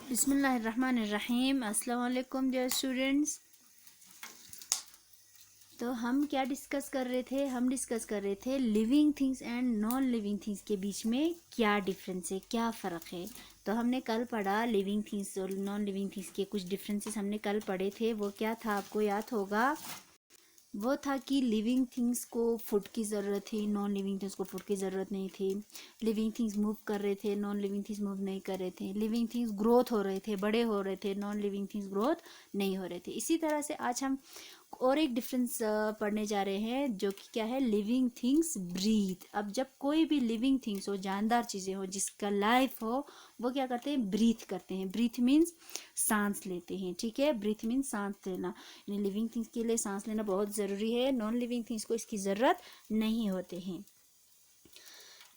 बिस्मिल्लाहिर्रहमानिर्रहीम। अस्सलाम वालेकुम डियर स्टूडेंट्स। तो हम क्या डिस्कस कर रहे थे? हम डिस्कस कर रहे थे living things and non living things के बीच में क्या डिफरेंस है, क्या फ़र्क है। तो हमने कल पढ़ा लिविंग थिंग्स और नॉन लिविंग थिंग्स के कुछ डिफरेंसेस हमने कल पढ़े थे। वो क्या था आपको याद होगा? वो था कि लिविंग थिंग्स को फूड की ज़रूरत थी, नॉन लिविंग थिंग्स को फूड की ज़रूरत नहीं थी। लिविंग थिंग्स मूव कर रहे थे, नॉन लिविंग थिंग्स मूव नहीं कर रहे थे। लिविंग थिंग्स ग्रोथ हो रहे थे, बड़े हो रहे थे, नॉन लिविंग थिंग्स ग्रोथ नहीं हो रहे थे। इसी तरह से आज हम और एक डिफरेंस पढ़ने जा रहे हैं, जो कि क्या है? Living things breathe. अब जब कोई भी लिविंग थिंग्स हो, जानदार चीज़ें हो, जिसका लाइफ हो, वो क्या करते हैं? ब्रीथ करते हैं। ब्रीथ मीन्स सांस लेते हैं, ठीक है? ब्रीथ मीन्स सांस लेना। यानी लिविंग थिंग्स के लिए सांस लेना बहुत ज़रूरी है, नॉन लिविंग थिंग्स को इसकी ज़रूरत नहीं होते हैं।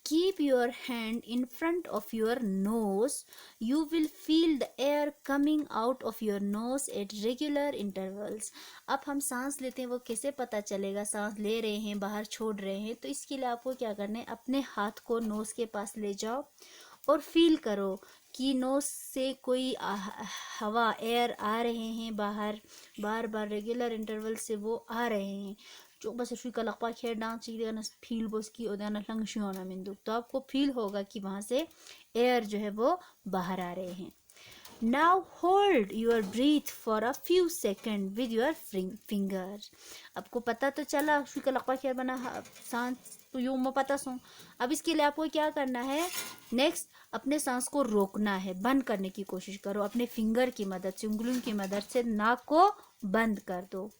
Keep your hand in front of your nose. You will feel the air coming out of your nose at regular intervals. अब हम सांस लेते हैं, वो कैसे पता चलेगा सांस ले रहे हैं, बाहर छोड़ रहे हैं? तो इसके लिए आपको क्या करना है? अपने हाथ को नोज के पास ले जाओ और फील करो कि नोज से कोई हवा, एयर आ रहे हैं बाहर, बार बार रेगुलर इंटरवल से वो आ रहे हैं। coba sesuai kalau pakai dance सीख देना फील बस की और देना लंग शियोना मिंदु, तो आपको फील होगा कि वहाँ से एयर जो है वो बाहर आ रहे हैं। Now hold your breath for a few seconds with your finger. आपको पता तो चला शुक्र लकवा खेर बना सांस तो यूं में पता सो। अब इसके लिए आपको क्या करना है? नेक्स्ट अपने सांस को रोकना है, बंद करने की कोशिश करो अपने फिंगर की मदद से, उंगलियों की मदद से नाक को बंद कर दो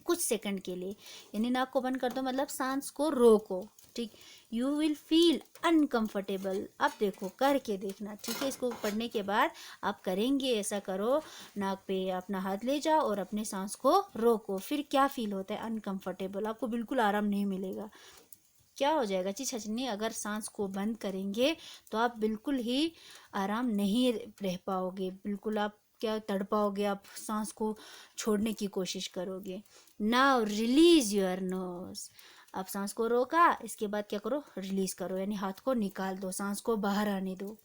कुछ सेकंड के लिए। यानी नाक को बंद कर दो मतलब सांस को रोको, ठीक? You will feel uncomfortable. अब देखो करके देखना, ठीक है? इसको पढ़ने के बाद आप करेंगे, ऐसा करो, नाक पे अपना हाथ ले जाओ और अपने सांस को रोको। फिर क्या फील होता है? अनकंफर्टेबल, आपको बिल्कुल आराम नहीं मिलेगा। क्या हो जाएगा? चिछचनी, अगर सांस को बंद करेंगे तो आप बिल्कुल ही आराम नहीं रह पाओगे, बिल्कुल आप क्या तड़पाओगे, आप सांस को छोड़ने की कोशिश करोगे। Now release your nose. आप सांस को रोका, इसके बाद क्या करो? रिलीज करो, यानी हाथ को निकाल दो, सांस को बाहर आने दो।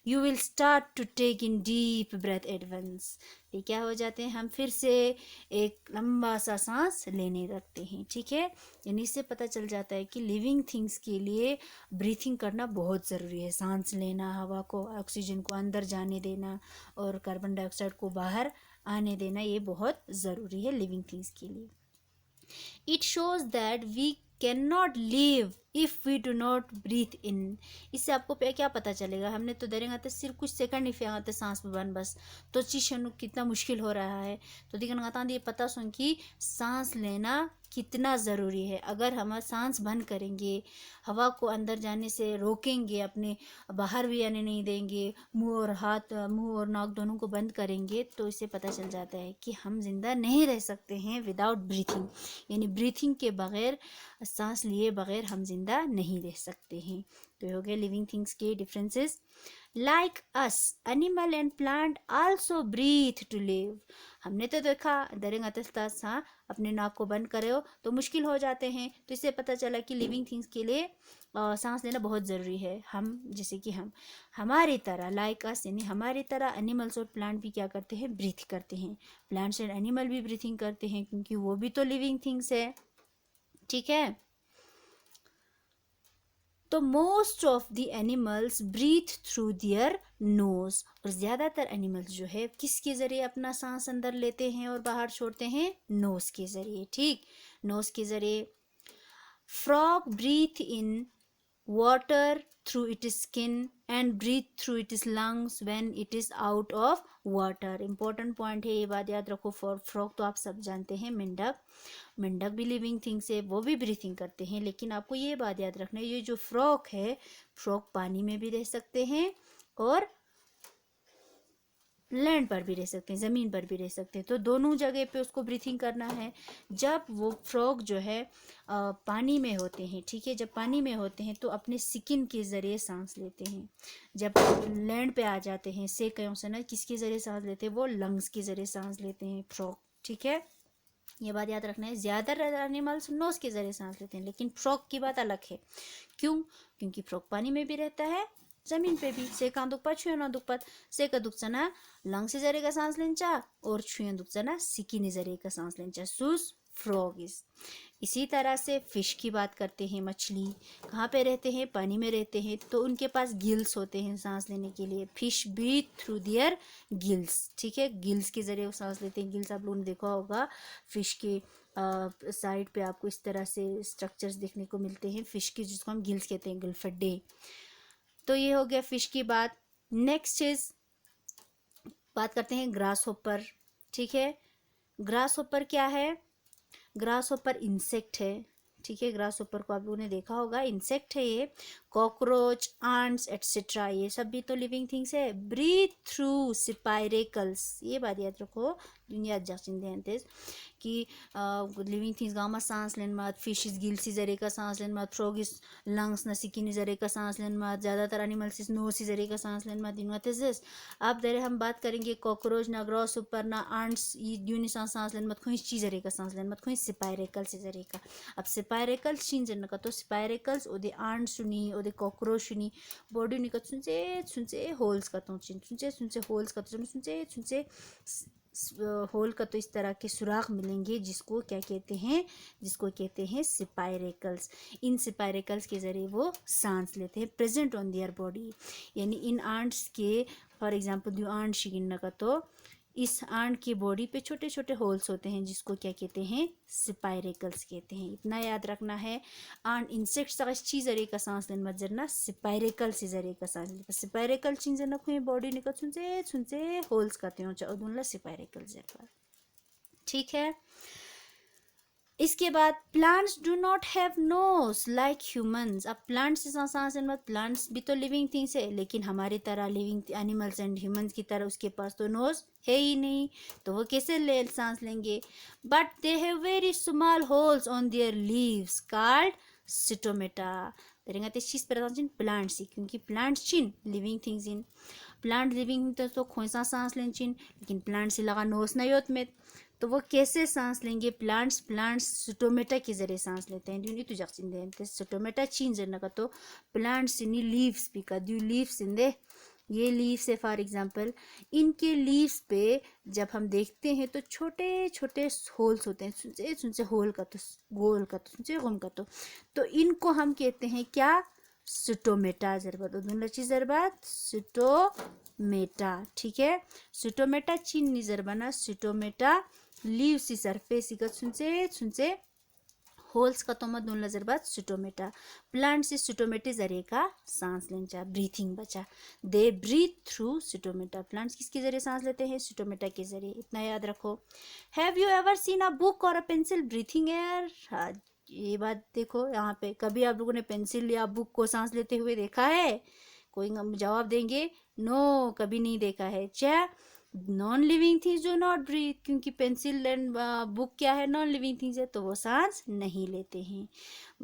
You will start to take in deep breath at once. ये क्या हो जाते हैं? हम फिर से एक लंबा सा सांस लेने लगते हैं, ठीक है? यानी इससे पता चल जाता है कि लिविंग थिंग्स के लिए ब्रीथिंग करना बहुत ज़रूरी है। सांस लेना, हवा को, ऑक्सीजन को अंदर जाने देना और कार्बन डाइऑक्साइड को बाहर आने देना, ये बहुत ज़रूरी है लिविंग थिंग्स के लिए। It shows that we can not live if we do not breathe in. इससे आपको क्या पता चलेगा? हमने तो देरेंगे तो सिर्फ कुछ सेकंड ही फेंगाते सांस बन बस, तो चीज कितना मुश्किल हो रहा है। तो दिखन ये पता सुन कि सांस लेना कितना ज़रूरी है। अगर हम सांस बंद करेंगे, हवा को अंदर जाने से रोकेंगे, अपने बाहर भी आने नहीं देंगे, मुंह और नाक दोनों को बंद करेंगे, तो इससे पता चल जाता है कि हम जिंदा नहीं रह सकते हैं विदाउट ब्रीथिंग। यानी ब्रीथिंग के बगैर, सांस लिए बगैर हम जिंदा नहीं रह सकते हैं। तो हो गए लिविंग थिंग्स के differences. Like us animal and plant also breathe to live. हमने तो देखा दरेंगा हाँ, अपने नाक को बंद करे हो तो मुश्किल हो जाते हैं, तो इससे पता चला कि लिविंग थिंग्स के लिए सांस लेना बहुत ज़रूरी है। हम जैसे कि हम हमारी तरह, लाइक अस यानी हमारी तरह, एनिमल्स और प्लांट भी क्या करते हैं? ब्रीथ करते हैं। प्लांट्स एंड एनिमल भी ब्रीथिंग करते हैं क्योंकि वो भी तो लिविंग थिंग्स है, ठीक है? तो most of the animals breathe through their nose. और ज़्यादातर एनिमल्स जो है किसके ज़रिए अपना सांस अंदर लेते हैं और बाहर छोड़ते हैं? नोज के ज़रिए, ठीक? नोज के ज़रिए। Frog breathe in water through its skin and breathe through its lungs when it is out of water. important point है, ये बात याद रखो। फॉर फ्रॉग तो आप सब जानते हैं, मेंढक। मेंढक भी लिविंग थिंग्स है, वो भी ब्रीथिंग करते हैं, लेकिन आपको ये बात याद रखना है, ये जो फ्रॉग है, फ्रॉग पानी में भी रह सकते हैं और लैंड पर भी रह सकते हैं, ज़मीन पर भी रह सकते हैं। तो दोनों जगह पे उसको ब्रीथिंग करना है। जब वो फ्रॉग जो है पानी में होते हैं, ठीक है? जब पानी में होते हैं तो अपने स्किन के ज़रिए सांस लेते हैं। जब लैंड पे आ जाते हैं, सेकयों से ना, किसके ज़रिए सांस लेते हैं? वो लंग्स के ज़रिए सांस लेते हैं फ्रॉग, ठीक है? ये बात याद रखना है। ज़्यादातर एनिमल्स नोज के ज़रिए सांस लेते हैं, लेकिन फ्रॉग की बात अलग है। क्यों? क्योंकि फ्रॉग पानी में भी रहता है जमीन पे भी से कान दुखपा छुयन दुखपत से का दुखचना लंग से जरे का सांस लेंचा और छुयन दुखचना सिकिनी जरे का सांस लेंचा सूस फ्रॉगिस। इसी तरह से फिश की बात करते हैं। मछली कहाँ पे रहते हैं? पानी में रहते हैं, तो उनके पास गिल्स होते हैं सांस लेने के लिए। Fish breathe through their gills, ठीक है, गिल्स के जरिए वो सांस लेते हैं। गिल्स आप लोगों ने देखा होगा फिश के साइड पे आपको इस तरह से स्ट्रक्चर्स देखने को मिलते हैं फिश के, जिसको हम गिल्स कहते हैं, गलफड्डे। तो ये हो गया फिश की बात। नेक्स्ट इज बात करते हैं ग्रास होपर, ठीक है। ग्रास होपर क्या है? ग्रास होपर इंसेक्ट है, ठीक है। ग्रास होपर को आप लोगों ने देखा होगा, इंसेक्ट है ये। कॉकरोच, आंट्स एटसेट्रा, ये सब भी तो लिविंग थिंग्स है। ब्रीथ थ्रू स्पाइरेकल्स, ये बात याद रखो दुनिया जाचिंदे कि लिविंग थिंग्स गाँव में सांस लेन मत, फिशिस गिल्स जरे का सांस लेन मत, फ्रॉगिस लंग्स नसिकिनी जरे का सांस लेन मत, ज़्यादातर एनिमल्स नोस जरे का सांस लेन मत। इन दिस अब दरे हम बात करेंगे कॉकरोच ना ग्रॉस ऊपर ना आंट्स यूनि सांस लेन मत, कोई चीज जरे का सांस लेन मत, कोई स्पाइरेकल्स जरे का। अब स्पाइरेकल्स चीन जन का तो स्पाइरेकल्स ओदे आंट्स सुनी ओदे कॉकरोच सुनी बॉडी निकत सुनचे सुनचे होल्स का तो चिन सुनचे सुनचे होल्स का तो सुनचे सुनचे होल का तो इस तरह के सुराख मिलेंगे, जिसको क्या कहते हैं? जिसको कहते हैं स्पाइरेकल्स। इन स्पाइरेकल्स के ज़रिए वो सांस लेते हैं, प्रेजेंट ऑन देयर बॉडी। यानी इन आंट्स के फॉर एग्जांपल दो आंट शिगिन का तो इस आंट की बॉडी पे छोटे छोटे होल्स होते हैं, जिसको क्या कहते हैं? स्पाइरेकल्स कहते हैं। इतना याद रखना है। आंट इंसेक्ट्स अच्छी जरिए का सांस लेने मत जरना, स्पाइरेकल से जरिए का सांस लेना। स्पाइरेकल चीज जन को बॉडी निकल सुनसे सुनसे होल्स कहते हो चाहे स्पाइरेकल जर, ठीक है। इसके बाद plants do not have nose like humans. अब प्लांट्स से सांस लेने मत, प्लांट्स भी तो लिविंग थिंग्स है, लेकिन हमारी तरह लिविंग एनिमल्स एंड ह्यूमंस की तरह उसके पास तो नोज है ही नहीं, तो वो कैसे ले सांस लेंगे? But they have very small holes on their leaves called stomata. तेरेंगा ते चीज पर चिन प्लांट्स, क्योंकि प्लांट्स चिन लिविंग थिंग्स इन प्लांट लिविंग तो खोसा सांस लें चिन, लेकिन प्लांट से लगा नोस नहीं होत में, तो वो कैसे सांस लेंगे? प्लांट्स स्टोमेटा के जरिए सांस लेते हैं। ड्यू तो जक्सिंदे स्टोमेटा चीन जन का तो प्लांट्स इन लीव्स भी का ड्यू लीव्स इन दे, ये लीव्स है फॉर एग्जांपल। इनके लीव्स पे जब हम देखते हैं तो छोटे छोटे होल्स होते हैं, सुनसे सुनसे होल का तो गोल का तो सुनसे गोम का तो इनको हम कहते हैं क्या? स्टोमेटा जरबत उदुनलची जरबत स्टोमेटा, ठीक है। स्टोमेटा चीन जरबना स्टोमेटा लीव सी सरफेस सुनसे सुनसे होल्स का तो मत नजर बात स्टोमेटा। प्लांट से स्टोमेटे जरिए का सांस लेंचा, ब्रीथिंग बचा। They breathe through stomata. Plants किसके जरिए सांस लेते हैं? स्टोमेटा के जरिए, इतना याद रखो। Have you ever seen a book और अ पेंसिल ब्रीथिंग एयर? ये बात देखो यहाँ पे, कभी आप लोगों ने पेंसिल या बुक को सांस लेते हुए देखा है? कोई जवाब देंगे नो, कभी नहीं देखा है। क्या non living things do not breathe, क्योंकि पेंसिल एंड बुक क्या है? नॉन लिविंग थिंग्स है, तो वो सांस नहीं लेते हैं।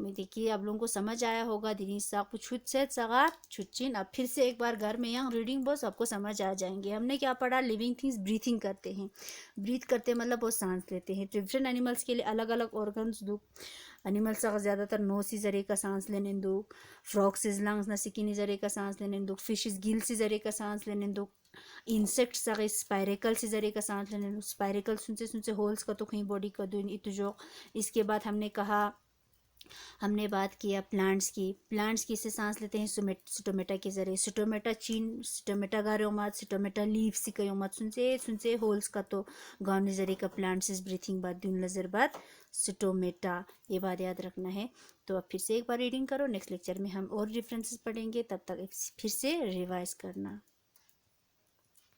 देखिए आप लोगों को समझ आया होगा। दिनी साकु छुट से सगा छुचिन। अब फिर से एक बार घर में यहाँ रीडिंग बस आपको समझ आ जाएंगे। हमने क्या पढ़ा? लिविंग थिंग्स ब्रीथिंग करते हैं। ब्रीथ करते मतलब वो सांस लेते हैं। डिफरेंट एनिमल्स के लिए अलग अलग ऑर्गन्स दो। एनिमल्स का ज़्यादातर नोस से जरिए का सांस लेने दो, फ्रॉक्स लंग्स नसिकिनी जरिए का सांस लेने दो, फिशेस गिल से जरिए का सांस लेने दो, इंसेक्ट्स स्पाइरेकल से जरिए का सांस लेने दो। स्पाइरेकल सुनसे सुनसे होल्स का तो कहीं बॉडी का दो इतजो। इसके बाद हमने बात किया प्लांट्स की। प्लांट्स किससे सांस लेते हैं? स्टोमेटा के जरिए। स्टोमेटा चीन स्टोमेटा गारे मत, स्टोमेटा लीव सी कयो मत, सुनसे सुनसे होल्स का तो गाँव जरिए का प्लांट्स इज ब्रीथिंग बाद दून नजर बाद स्टोमेटा, ये बात याद रखना है। तो अब फिर से एक बार रीडिंग करो। नेक्स्ट लेक्चर में हम और डिफरेंसेस पढ़ेंगे, तब तक फिर से रिवाइज करना।